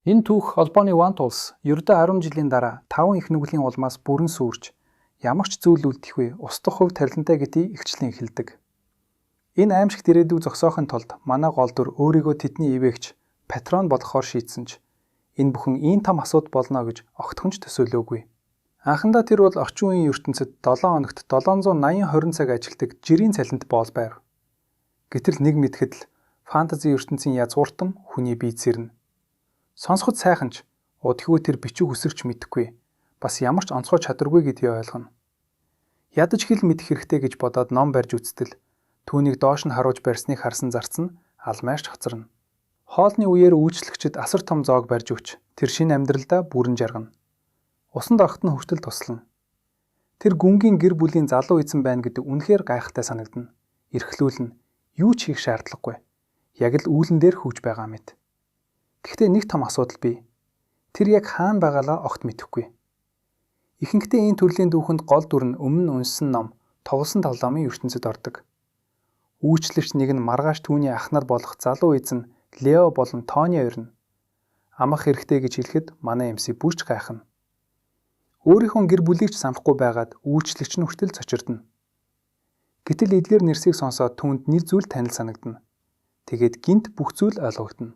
Энэ түүх холбооны One Tools ердөө 10 жилийн дараа 5 их нүглийн улмаас бүрэн сүрж ямар ч зүйл үлдэхгүй устдах хувь тарилантай гэдгийг ихчлэн эхэлдэг. Энэ аимшигт ирээдүйг зогсоохын тулд манай гол дүр өөрийгөө тэдний ивэгч патрон болгохоор шийдсэн ч энэ бүхэн ийм том асуудал болно гэж огтхон ч төсөөлөөгүй. Анхандаа тэр бол орчин үеийн ертөнцид 7 хоногт 780 цаг ажилладаг жирийн цалинт боол байв. Гэтэл нэг мэдэхэд л фэнтези ертөнцийн язгууртан хүний бие зэрнэ. Сонсоход сайхан ч удхигүй тэр бичиг үсэрч мэдэхгүй бас ямар ч онцгой чадваргүй гэдгийг ойлгоно. Ядаж хэл мэдэх хэрэгтэй гэж бодоод ном барьж үзтэл түүнийг доош нь харуулж барьсныг харсан зарц нь алмайрч хоцорно. Хоолны үеэр үйлчлэгчид асар том зоог барьж өгч тэр шинэ амьдралдаа бүрэн жаргана. Усанд орохт нь хүртэл туслана. Тэр гүнгийн гэр бүлийн залуу эзэн байна гэдэг үнэхээр гайхалтай санагдана. Эрхлүүлнэ. Юу ч хийх шаардлагагүй. Яг л үүлэн дээр хөвж байгаа мэт. Гэхдээ нэг том асуудал бий. Тэр яг хаана байгaalаа огт мэдэхгүй. Ихэнхдээ энэ төрлийн дүүхэнд гол дүр нь өмнө уншсан ном Тоглосон тоглоомын ертөнцид ордог. Үйлчлэгч нэг нь маргааш түүний ах нар болох залуу эзэн Лео болон Тони орно. Амах хэрэгтэй гэж хэлэхэд манай эмси бүрч гайхна. Өөрийнхөө гэр бүлийг ч санахгүй байгаад үйлчлэгч нь хүртэл цочирдно. Гэтэл эдгээр нэрсийг сонсоод түүнд нэг зүйл танил санагдана. Тэгээд гинт бүх зүйл ойлгогдно.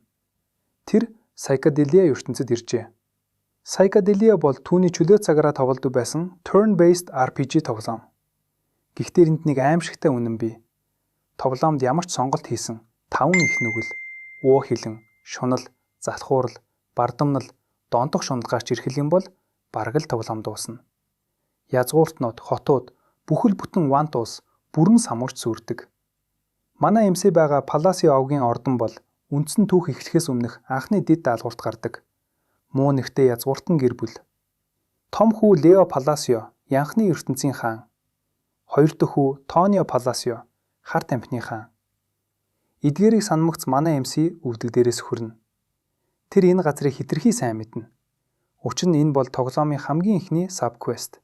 Тэр psychedelia ертөнцид иржээ. Psychedelia бол түүний чөлөө цагаараа тоглодог байсан turn-based RPG тоглоом. Гэхдээ энд нэг аимшигтай үнэн бий. Тоглоомд ямар ч сонголт хийсэн 5 их нүгэл, уу хилэн, шунал, залхуурал, бардамнал, донтох шуналгаач ирэх юм бол бараг л тоглоом дуусна. Язгууртнууд, хотууд, бүхэл бүтэн One Tools бүрэн самуурч сүрдэг. Манай эмсэ байгаа Palacio овгийн ордон бол үндсэн түүх эхлэхээс өмнөх анхны дэд даалгаварт гардаг. Муу нэртэй язгууртан гэр бүл. Том хүү Лео Palacio янхны ертөнцийн хаан. Хоёр дахь хүү Тонио Palacio харт амтны хаан. Эдгээрийг санамгц манай эмси өвдөг дээрээс хүрнэ. Тэр энэ газрыг хитрхи сайн мэднэ. Учир нь энэ бол тоглоомын хамгийн ихний сабквест.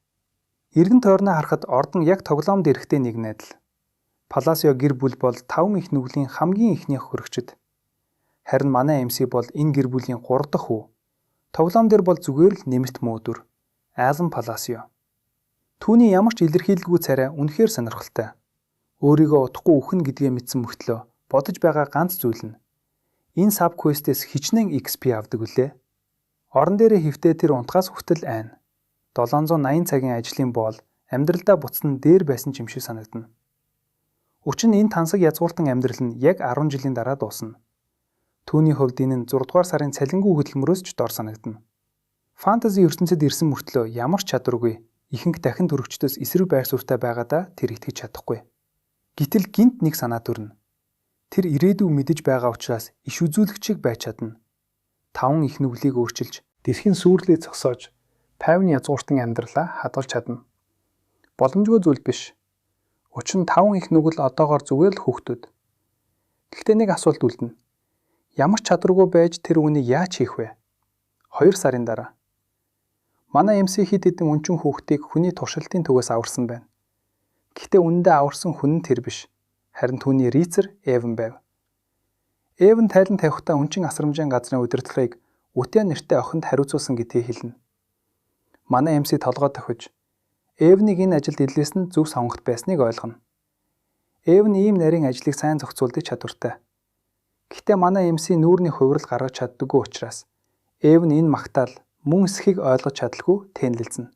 Эргэн тойрноо харахад ордон яг тоглоомд эрэхтэй нэг найдал. Palacio гэр бүл бол 5 их нүглийн хамгийн ихний хөрөгчд. Харин манай эмси бол энэ гэр бүлийн 3 дахь хүү. Тоглоом дээр бол зүгээр л нэмэлт мөөдөр. Alan Palacio. Түүний ямар ч илэрхийлэлгүй царай үнэхээр сонирхолтой. Өөрийгөө утахгүй үхэн гэдгээ мэдсэн мөртлөө бодож байгаа ганц зүйл нь энэ сабквестээс хичнээн XP авдаг үлээ. Орон дээрээ хөвтөө тэр унтахаас хүртэл айна. 780 цагийн ажлын боол амьдралдаа буцсан дээр байсан ч юм шиг санагдана. Учир нь энэ тансаг язгууртан амьдрал нь яг 10 жилийн дараа дуусна. Түүний хувьд энэ нь 6 дугаар сарын цалингүй хөдөлмөрөөс ч дор санагдана. Фэнтези ертөнцид ирсэн мөртлөө ямар ч чадваргүй ихэнх дахин төрөгчдөөс эсрэг байр суурьтай байгаадаа тэр итгэж чадахгүй. Гэтэл гинт нэг санаа төрнө. Тэр ирээдүйг мэдэж байгаа учраас иш үзүүлэгчийг байж чадна. 5 их нүглийг өөрчилж, дэлхийн сүрлээ зогсоож, Павны язгууртан амьдралаа хадгалж чадна. Боломжгүй зүйл биш. Учир нь 5 их нүгэл одоогоор зүгээр л хүүхдүүд. Гэхдээ нэг асуулт үлдэнэ. Ямар ч чадваргүй байж тэр үнийг яаж хийх вэ? 2 сарын дараа. Манай эмси хэд хэдэн өнчин хүүхдийг хүний туршилтын төвөөс аварсан байна. Гэхдээ үнэндээ аварсан хүн нь тэр биш. Харин түүний рицер Эвен байв. Эвен тайлан тавихтаа өнчин асрамжийн газрын удирдлагыг Үтэ нэртэй охинд хариуцуулсан гэдгийг хэлнэ. Манай эмси толгой тохиж Эвнийг энэ ажилд илгээсэн нь зөв сонгогд байсныг ойлгоно. Эвен ийм нарийн ажлыг сайн зохицуулдаг чадвартай. Гэхдээ манай эмси нүүрний хувирал гаргаж чаддаггүй учраас Эвен энэ магтаал мөн эсхийг ойлгож чадалгүй тэнэлэлцэнэ.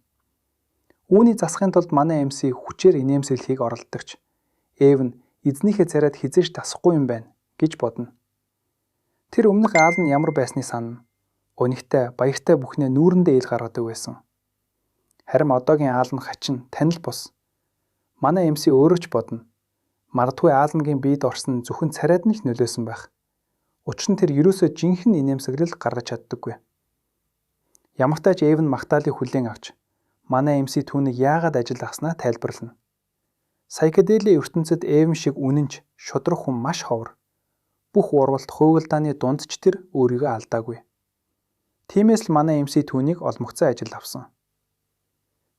Үүний засахын тулд манай эмси хүчээр инээмсэглэхийг оролдогч. Эвен эзнийхээ царайд хизээж тасахгүй юм байна гэж бодно. Тэр өмнөх аал нь ямар байсныг санана. Өнөгтэй баяртай бүхнээ нүүрэндээ ил гаргадаг байсан. Харин одоогийн аал нь хачин танил бус. Манай эмси өөрөө ч бодно. Магадгүй аалнгийн биед орсон зөвхөн царайд нь ч нөлөөсөн байх. Учир нь тэр ерөөсөө жинхэнэ инээмсэглэл гаргаж чаддаггүй. Ямартай ч Эвен магтаалыг хүлээн авч манай эмси түүнийг яагаад ажил авснаа тайлбарлана. Psychedelia ертөнцид Эвен шиг үнэнч шудраг хүн маш ховор. Бүх урвалт хуйгалдааны дунд ч тэр өөрийгөө алдаагүй. Тиймээс л манай эмси түүнийг олмогцоо ажил авсан.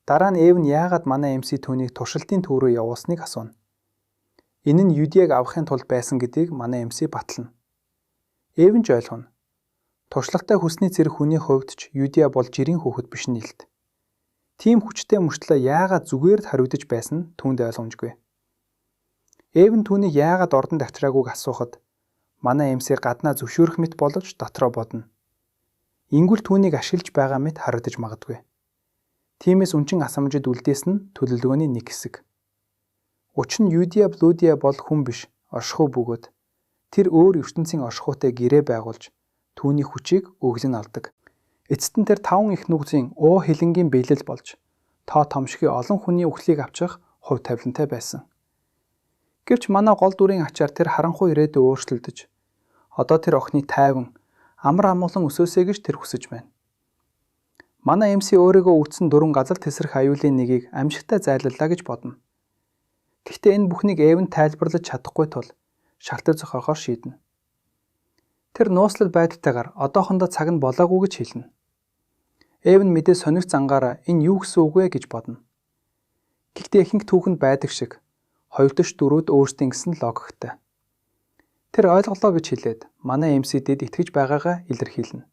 Дараа нь Эвен яагаад манай эмси түүнийг туршилтын төв рүү явуулсныг асууна. Энэ нь Юдийг авахын тулд байсан гэдгийг манай эмси батлана. Эвен ч ойлгоно. Туршлагатай хүсний зэрэг хүний хувьд ч Юдиа бол жирийн хүүхэд биш нэлт. Тийм хүчтэй мөртлөө яагаад зүгээр л хариудаж байсан нь түүнд ойлгомжгүй. Эв нь түүнийг яагаад ордонд авчираагүйг асуухад манай эмсээ гаднаа зөвшөөрөх мэт боловч дотроо бодно. Ингүүл түүнийг ашиглаж байгаа мэт харагдаж магадгүй. Тиймээс үнчин асамжид үлдээсэн нь төлөвлөгөөний нэг хэсэг. Учир нь Юдиа Блудиа бол хүн биш, оршихуй бөгөөд тэр өөр ертөнцийн оршихуйтай гэрээ байгуулж түүний хүчийг өглөн алдаг. Эцэст нь тэр 5 их нүгзийн уу хилэнгийн биелэл болж тоо томшигын олон хүний үхлийг авчих хувь тавилантай байсан. Гэвч манай гол дүрийн ачаар тэр харанхуй ирээдүй өөрчлөгдөж одоо тэр охины тайван амар амгалан өсөөсэй гэж тэр хүсэж байна. Манай эмси өөрийгөө үүссэн 4 газар тесрэх аюулын нэгийг амжигтай зайлаллаа гэж бодно. Гэхдээ энэ бүхнийг Эвэн тайлбарлаж чадахгүй тул шалтгаан зохиохоор шийднэ. Тэр нууцлал байдалтайгаар одоохондоо цаг нь болоогүй гэж хэлнэ. Эвэн мэдээ сонирх зангаараа энэ юу гэсэн үг вэ гэж бодно. Гэхдээ ихэнх түүхэнд байдаг шиг 2-4-д өөрсдийн гэсэн логиктэй. Тэр ойлголоо гэж хэлээд манай эмсидэд итгэж байгаагаа илэрхийлнэ.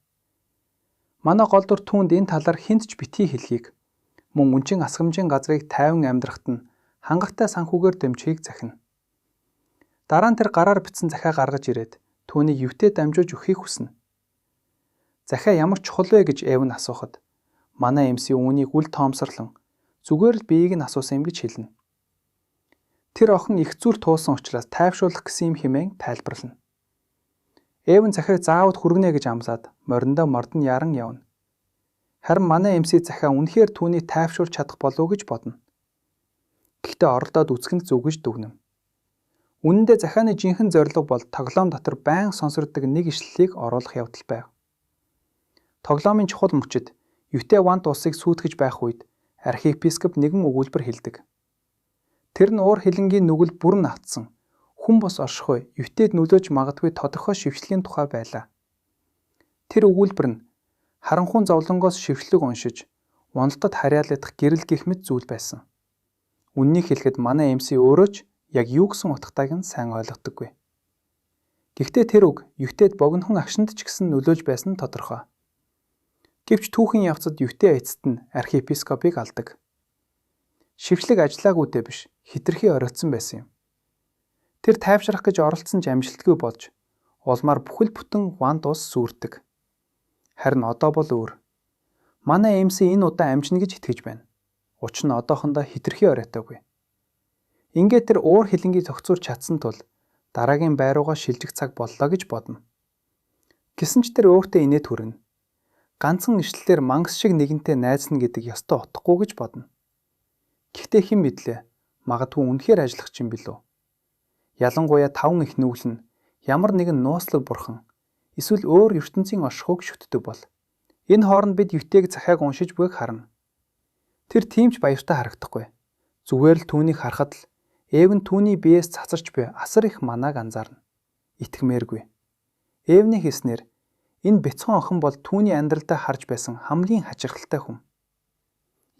Манай гол дүр түүнд энэ талаар хинт ч битгий хэлхийг мөн үнчин асгамжийн газрыг тайван амьдрахад нь хангалттай санхүүгээр дэмжихийг захина. Дараа нь тэр гараар бичсэн захиа гаргаж ирээд түүнийг евтэй дамжуулж өгөхийг хүснэ. Захиа ямар чухал вэ гэж Эвэн асуухад манай эмси үүнийг үл тоомсорлон зүгээр л биеийг нь асуусан юм гэж хэлнэ. Тэр охин их зүр туусан учраас тайвшруулах гэсэн юм хэмээн тайлбарлана. Эвэн захиаг заавал хүргэнэ гэж амсаад мориндоо мордон яран явна. Харин манай эмси захиа үнэхээр түүнийг тайвшруулж чадах болов уу гэж бодно. Гэхдээ оролдоод үзэх нь зүг гэж дүгнэв. Үнэн дээр захианы жинхэнэ зорилго бол тоглоом дотор байнга сонсогддог нэг ишлэлийг оруулах явдал байв. Тоглоомын чухал мөчид Ютэй Вант улсыг сүйтгэж байх үед архиепископ нэгэн өгүүлбэр хэлдэг. Тэр нь уур хилэнгийн нүгэл бүрэн автсан хүн бос оршихуй Ютэд нөлөөж магадгүй тодорхой шившлэгийн тухай байлаа. Тэр өгүүлбэр нь харанхуун зовлонгоос шившлэг уншиж уналтад харьяалагдах гэрэл гэх мэт зүйл байсан. Үннийг хэлэхэд манай эмси өөрөө ч яг юу гэсэн утгатайг нь сайн ойлгодоггүй. Гэхдээ тэр үг Ютэд богинохон агшинд ч гэсэн нөлөөлж байсан нь тодорхой. Гэвч түүхэн явцад Ютэй эцэст нь архиепископыг алдаг. Шившлэг ажиллаагүйдээ биш, хитрхи оройтсон байсан юм. Тэр тайвшрах гэж оролцсон ч амжилтгүй болж улмаар бүхэл бүтэн Вант улс сүрдэг. Харин одоо бол өөр. Манай эмси энэ удаа амжина гэж итгэж байна. Учир нь одоохондоо хитрхи оройтоогүй. Ингээд тэр уур хилэнгийг зохицуулж чадсан тул дараагийн байруугаа шилжих цаг боллоо гэж бодно. Гэсэн ч тэр өөртөө инээд хүрнэ. Ганцхан ишлэлээр мангас шиг нэгэнтэй найзна гэдэг ёстой утгагүй гэж бодно. Гэхдээ хэн мэдлээ? Магадгүй үнэхээр ажиллах юм билүү? Ялангуяа 5 их нүгэл нь ямар нэгэн нууцлаг бурхан эсвэл өөр ертөнцийн оршихуйг шүтдэг бол энэ хооронд бид Ютэйг захиаг уншиж буйг харна. Тэр тиймч баяртай харагдахгүй. Зүгээр л түүнийг харахад л Эвэн түүний биеэс цацарч буй асар их манааг анзаарна. Итгэмээргүй. Эвний хэлснээр энэ бяцхан охин бол түүний амьдралдаа харж байсан хамгийн хачирхалтай хүн.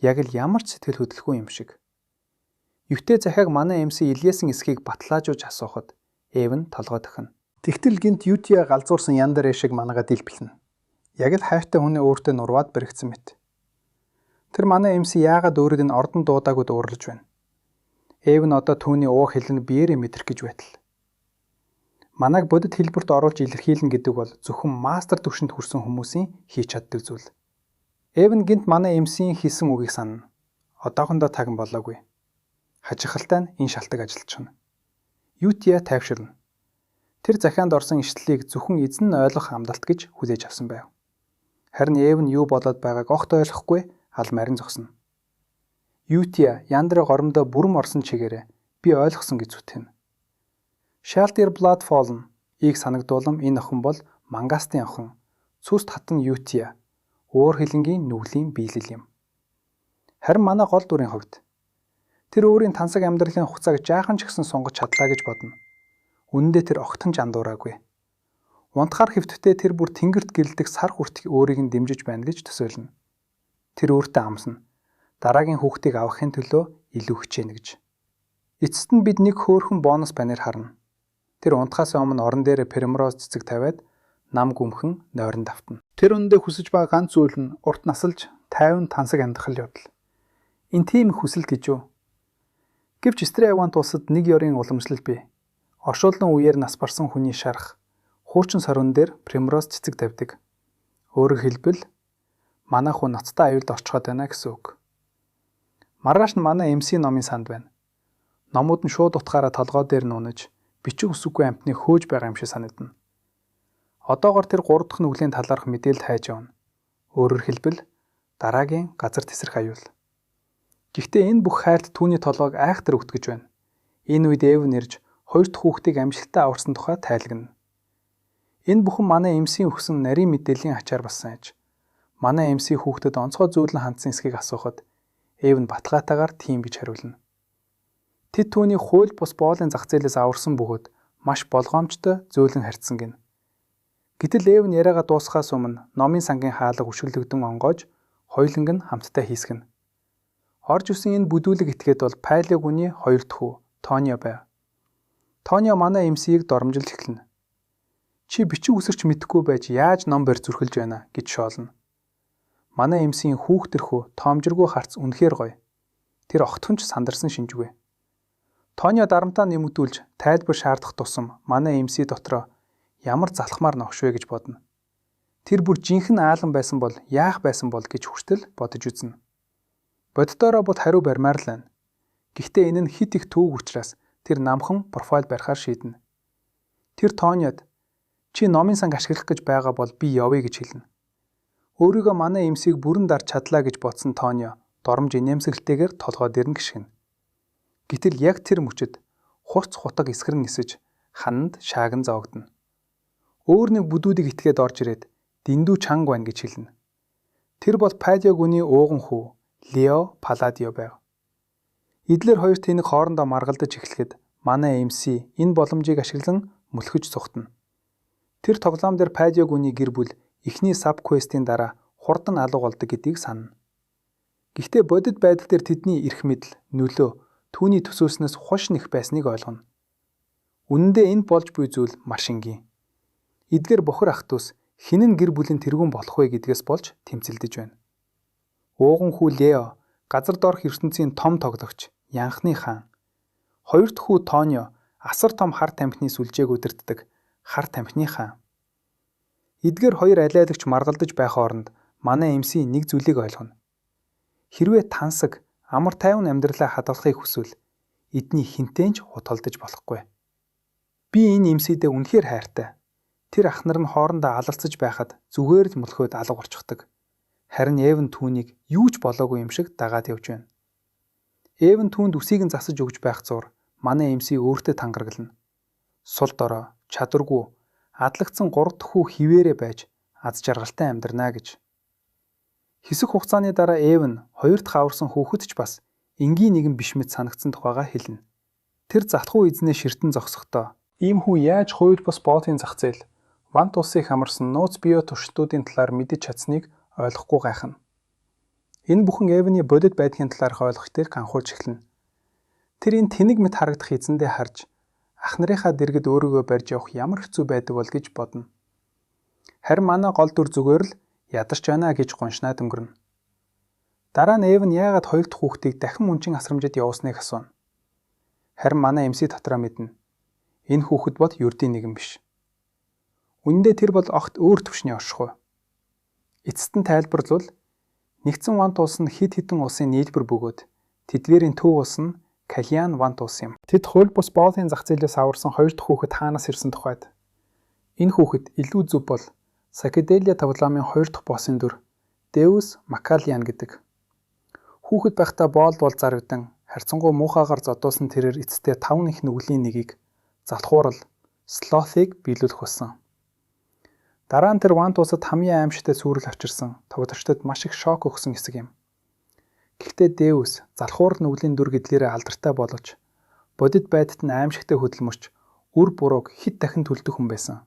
Яг л ямар ч сэтгэл хөдлөхгүй юм шиг. Ютэй захиаг манай эмси Илиасын эсхийг батлаажуулж асуухад Эвэн толгой тохино. Тэгтэл гинт Ютиа галзуурсан Яндэрэ шиг манайгаа дэлбэлнэ. Яг л хайртай хүний өөртөө нурваад бэрхсэн мэт. Тэр манай эмси яагаад өөрийг нь ордон дуудаагүй дуурлаж байна? Эвэн одоо түүний уур хилэн биеэрээ мэдрэх гэж байтал. Манайг бодит хэлбэрт оруулж илэрхийлнэ гэдэг бол зөвхөн мастер түвшинд хүрсэн хүмүүсийн хийж чаддаг зүйл. Эвэн гинт манай эмсийн хийсэн үгийг санана. Одоохондоо таган болоогүй. Хачирхалтай нь энэ шалтгаан ажиллаж байна. Ютиа тайвширна. Тэр захианд орсон ишлэлийг зөвхөн эзэн нь ойлгох амлалт гэж хүлээж авсан байв. Харин Эвэн юу болоод байгааг огт ойлгохгүй алмаарин зогсно. Ютиа Яндэрэ горомдоо бүрэн орсон чигээрээ би ойлгосон гэж зүтгэн. Shall their blood fallen ийг санагдуулам энэ охин бол Мангастын охин, цүс татан Ютиа, уур хилэнгийн нүглийн биелэл юм. Харин манай гол дүрийн хувьд тэр өөрийн тансаг амьдралын хугацааг жаахан ч гэсэн сунгаж чадлаа гэж бодно. Үнэндээ тэр огтхон жандуураагүй. Унтахаар хэвтвэтэй тэр бүр тэнгэрт гэрэлдэг сар хүртэл өөрийг нь дэмжиж байна гэж төсөөлнө. Тэр өөртөө амсна. Дараагийн хүүхдийг авахын төлөө илүү хичээнэ гэж. Эцэст нь бид нэг хөөрхөн бонус банер харна. Тэр унтахаас өмнө орон дээр примроз цэцэг тавиад нам гүмхэн нойрон давтана. Тэр үндэ хүсэж байгаа ганц зүйл нь урт насалж тайван тансаг амьдрах явдал. Энэ тийм хүсэл гэж юу? Гэвч Стрейвант улсад нэг ёрын уламжлал бий. Оршуулгын үеэр нас барсан хүний шарах, хуучин сарун дээр примроз цэцэг тавьдаг. Өөрөөр хэлбэл манай хүн ноцтой аюулд орчход байна гэсэн үг. Маргааш нь манай MC номын санд байна. Номууд нь шууд утгаараа толгой дээр нуунаж, бичих үсэггүй амтныг хөөж байгаа юм шиг санагдана. Одоогоор тэр 3 дахь нүглийн талаарх мэдээлэл хайж явна. Өөрөөр хэлбэл дараагийн газар тесрэх аюул. Гэхдээ энэ бүх хайрт түүний толгойг айхтар өгтгөж байна. Энэ үед Эв нэрж 2 дахь хүүхдийг амжилттай аварсан тухай тайлгна. Энэ бүхэн манай MC өгсөн нарийн мэдээллийн ачаар болсон аж. Манай MC хүүхдэд онцгой зүйлэн хандсан эсхийг асуухад Эв нь батгаатаагаар тийм гэж хариулна. Тэд түүний хууль бус боолын зах зээлээс аварсан бөгөөд маш болгоомжтой зөөлөн харьцсан гин. Гэтэл Эв нь яриагаа дуусгахаас өмнө номын сангийн хаалга өшөглөгдөн онгоож хоёуланг нь хамтдаа хийсгэнэ. Орж исэн энэ бүдүүлэг этгээд бол Пайлег үний 2 дахь хүү Тонио байв. Тонио манай MC-ийг доромжилж эхэлнэ. Чи бичих үсэрч мэдэхгүй байж яаж ном барь зүрхэлж байна гэж шоолно. Манай MC-ийн хүүхдэрхүү тоомжиргүй харц үнэхээр гоё. Тэр огтхон ч сандарсан шинжгүй. Тонио дарамтаа нэмэгдүүлж тайлбар шаардах тусам манай MC дотроо ямар залхмаар новш вэ гэж бодно. Тэр бүр жинхэнэ аалан байсан бол яах байсан бол гэж хүртэл бодож үзнэ. Боддоороо бод хариу барьмаар л байна. Гэхдээ энэ нь хит их түүг учраас тэр намхан профайл барихаар шийднэ. Тэр Тониод чи номын санг ашиглах гэж байгаа бол би явъя гэж хэлнэ. Өөрийгөө манай MC-г бүрэн дарж чадлаа гэж бодсон Тонио доромж инээмсэглэлтэйгээр толгой дээр нь гიშгэнэ. Гэтэл яг тэр мөчөд хурц хутаг эсгэр нисэж хананд шааган зоогдно. Өөр нэг бүдүүдийг итгээд орж ирээд дэндүү чанга байна гэж хэлнэ. Тэр бол Пайлег үний ууган хүү Лео Палладио байв. Эдлэр хоёр тэнэг хоорондоо маргалдаж эхлэхэд манай MC энэ боломжийг ашиглан мөлхөж цугтана. Тэр тоглоом дээр Пайлег үний гэр бүл эхний саб квестийн дараа хурдан алга болдог гэдгийг санана. Гэхдээ бодит байдал дээр тэдний эрх мэдэл, нөлөө түүний төсөөснөөс хуш нэх байсныг ойлгоно. Үнэн дээр энд болж буй зүйл маш энгийн. Эдгээр бохир ах トゥ ус хинэн гэр бүлийн тэргүүн болох вэ гэдгээс болж тэмцэлдэж байна. Ууган хүү Лео газар доорх ертөнцийн том тоглогч, янхны хаан. Хоёр дахь хүү Тонио асар том хар тамхины сүлжээг удирддаг хар тамхины хаан. Эдгээр хоёр алиалагч маргалдаж байх хооронд манай MC нэг зүйлийг ойлгоно. Хэрвээ тансаг, амар тайван амьдралаа хадгалахыг хүсвэл эдний хинтэнч хутгалдаж болохгүй. Би энэ MC-дээ үнэхээр хайртай. Тэр ах нар нь хоорондоо алалцаж байхад зүгээр л мөлхөөд алга болчихдог. Харин Эв нь түүнийг юу ч болоогүй юм шиг дагаад явж байна. Эв нь түүнд үсийг нь засаж өгж байх зур манай MC өөртөө тангараглана. Сул дорой, чадваргүй, адлагдсан 3 дахь хүү хിവэрэ байж аз жаргалтай амьдрнаа гэж. Хэсэг хугацааны дараа Эв нь 2 дахь аварсан хүүхэд ч бас энгийн нэгэн биш мэт санагдсан тухайга хэлнэ. Тэр залхуу эзнээ ширтэн зогсохдоо ийм хүү яаж хууль бус боотын зах зээл Вант улсыг хамарсан нууц биеэ туршилтуудын талаар мэдэж чадсныг ойлгохгүй гайхна. Энэ бүхэн Эвний бодит байдгийн талаарх ойлгохтыг анхуулж эхэлнэ. Тэр энэ тэнэг мэт харагдах эзэндээ харж ах нарынхаа дэргэд өөрийгөө барьж явах ямар хэцүү байдаг бол гэж бодно. Харин манай гол дүр зүгээр л ядарч байна гэж гуншнаад өнгөрнө. Дараа нь Эв нь яагаад 2 дахь хүүхдийг дахин мөнчин асрамжид явуусныг асууна. Харин манай MC дотроо мэднэ. Энэ хүүхэд бол ердийн нэгэн биш. Үндэ тэр бол огт өөр төвшний оршихуй. Эцэст нь тайлбарлавал нэгдсэн Вант улс нь хэд хэдэн улсын нийлбэр бөгөөд тэдгээрийн төв улс нь Калиан Вант улс юм. Тэд хууль бус боолын зах зээлээс аварсан 2 дахь хүүхэд хаанаас ирсэн тухайд. Энэ хүүхэд илүү зөв бол Сакеделия тоглоомын 2 дахь боссын дүр Деус Макалиан гэдэг. Хүүхэд байхдаа боолд бол зарагдан харьцангуй муухайгаар зодуулсан тэрээр эцэстээ 5 их нүглийн нэгийг залхуурал Слоthыг биелүүлэх болсон. Дараа нь тэр Вант улсад хамгийн аимшигтай сүрэл авчирсан тоглогчдод маш их шок өгсөн хэсэг юм. Гэхдээ Деус залхуур нүглийн дүр гэдлээрээ алдартай боловч бодит байдалд нь аимшигтай хөдөлмөрч үр бурууг хэд дахин төлдөх хүн байсан.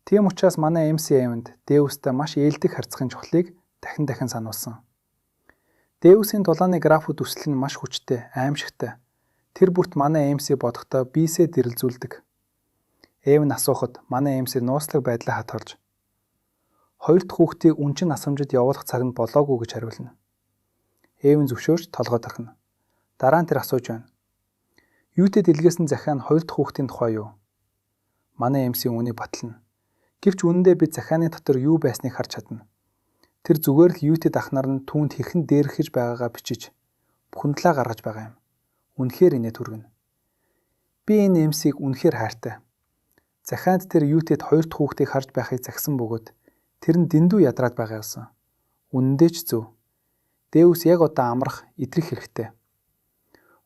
Тийм учраас манай MC Эвэнд Деустай маш ээлдэг харьцахын чухлыг дахин сануулсан. Деусийн дулааны графүүд өсөл нь маш хүчтэй, аимшигтай. Тэр бүрт манай MC бодохдоо биесээ дэрэлзүүлдэг. Эв нь асуухад манай MC нууцлаг байдлаа хатгалж хоёр дахь хүүхдийг үнчин асамжид явуулах цаг нь болоогүй гэж хариулна. Эв нь зөвшөөрч толгой тархина. Дараа нь тэр асууж байна. Юутэй дэлгэсэн захиа нь хоёр дахь хүүхдийн тухай юу? Манай MC үүнийг батлана. Гэвч үнэндээ бид захианы дотор юу байсныг харж чадна. Тэр зүгээр л юутэд ахнаар нь түүнд хэрхэн дээрхэж байгаагаа бичиж бүхэндлээ гаргаж байгаа юм. Үнэхээр инээд түргэнэ. Би энэ MC-г үнэхээр хайртай. Захианд тэр юутэд хоёр дахь хүүхдийг харж байхыг загсан бөгөөд тэр нь дэндүү ядраад байгаа гэсэн. Үнэндээ ч зөв. Дэвс яг одоо амрах, идрэх хэрэгтэй.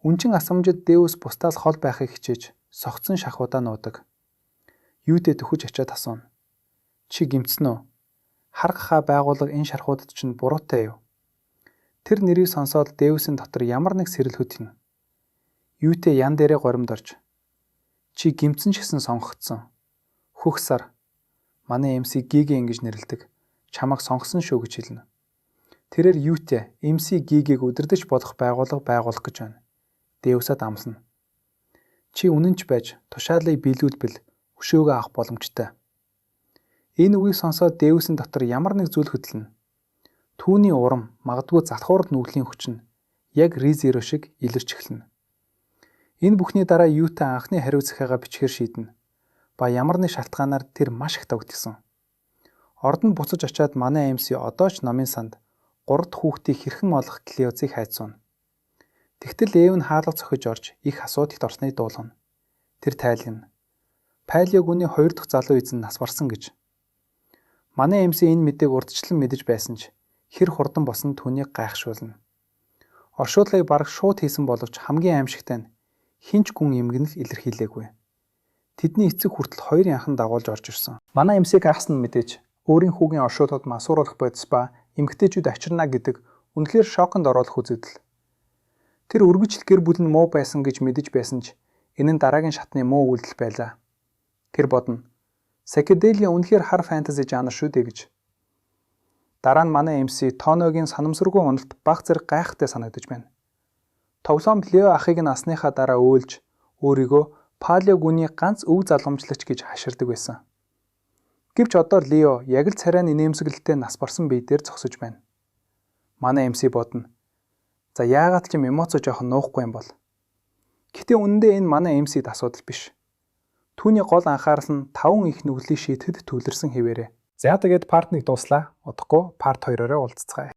Үнчин асамжид Дэвс бусдаас хол байхыг хичээж согцсон шахуудаа нуудаг. Юутэд төхөж ачаад асууна. Чи гимцэн үү? Харгахаа байгуулга энэ шархуудад чинь буруутай юу? Тэр нэрийг сонсоод Дэвсийн дотор ямар нэг сэрэл хөдөлнө. Юутэй ян дээрээ горимд орж. Чи гимцэн ч гэсэн сонгогдсон. Хөх сар. Манай MC Гиги ингэж нэрлэдэг. Чамайг сонгосон шүү гэж хэлнэ. Тэрээр юутэй MC Гигийг удирдах болох байгууллага байгуулах гэж байна. Дэвсад амлана. Чи үнэнч байж тушаалыг биелүүлбэл өшөөгөө авах боломжтой. Энэ үгийг сонсоод Дэвсийн дотор ямар нэг зүйл хөдлөнө. Түүний урам магадгүй залхуурд нүглийн хүч нь яг Р0 шиг илэрч эхэлнэ. Энэ бүхний дараа юутай анхны хариу захиагаа бичгээр шийднэ. Ба ямар нэг шалтгаанаар тэр маш их давтгсан. Ордонд буцаж очиад манай MC одоо ч номын санд 3 дахь хүүхдийг хэрхэн олох Клеоцыг хайцуuna. Тэгтэл Эв нь хаалга цохиж орж их асуудалд орсныг дуулгана. Тэр тайлгна. Пайлиог үний 2 дахь залуу эзэн нас барсан гэж. Манай MC энэ мэдээг урдчлан мэдэж байсан ч хэр хурдан босон түүнийг гайхшуулна. Оршуулгыг бараг шууд хийсэн боловч хамгийн аимшигтай нь хинч гүн эмгэнэл илэрхийлээгүй. Тэдний эцэг хүртэл хоёрын анхан дагуулж орж ирсэн. Манай MC гайхсан нь мэдээж өөрийн хүүгийн оршуулгад масууруулах бодис ба эмгтээчүүд авчирна гэдэг үнэхээр шоконд оруулах үзэгдэл. Тэр өргөжл гэр бүл нь муу байсан гэж мэдэж байсан ч энэ нь дараагийн шатны муу үйлдэл байлаа. Тэр бодно. Psychedelia үнэхээр хар фэнтези жанр шүү дээ гэж. Дараа нь манай MC Тоногийн санамсаргүй уналт баг зэрэг гайхалтай санагдаж байна. Тоглоом Лео ахыг нь асныхаа дараа өөлж өөрийгөө Палеог үний ганц өв залгамжлагч гэж хаширдаг байсан. Гэвч одоо Лео яг л царай нэмсгэлтэй нас барсан бие дээр зогсож байна. Манай MC бодно. За яагаад ч юм эмоцо жоохон нуухгүй юм бол. Гэтэ үнэндээ энэ манай MC-д асуудал биш. Түүний гол анхаарал нь 5 их нүглийн шийдэд төвлөрсөн хэвээрээ. За тэгээд part 1 дуслаа. Удахгүй part 2-ороо уулзцгаая.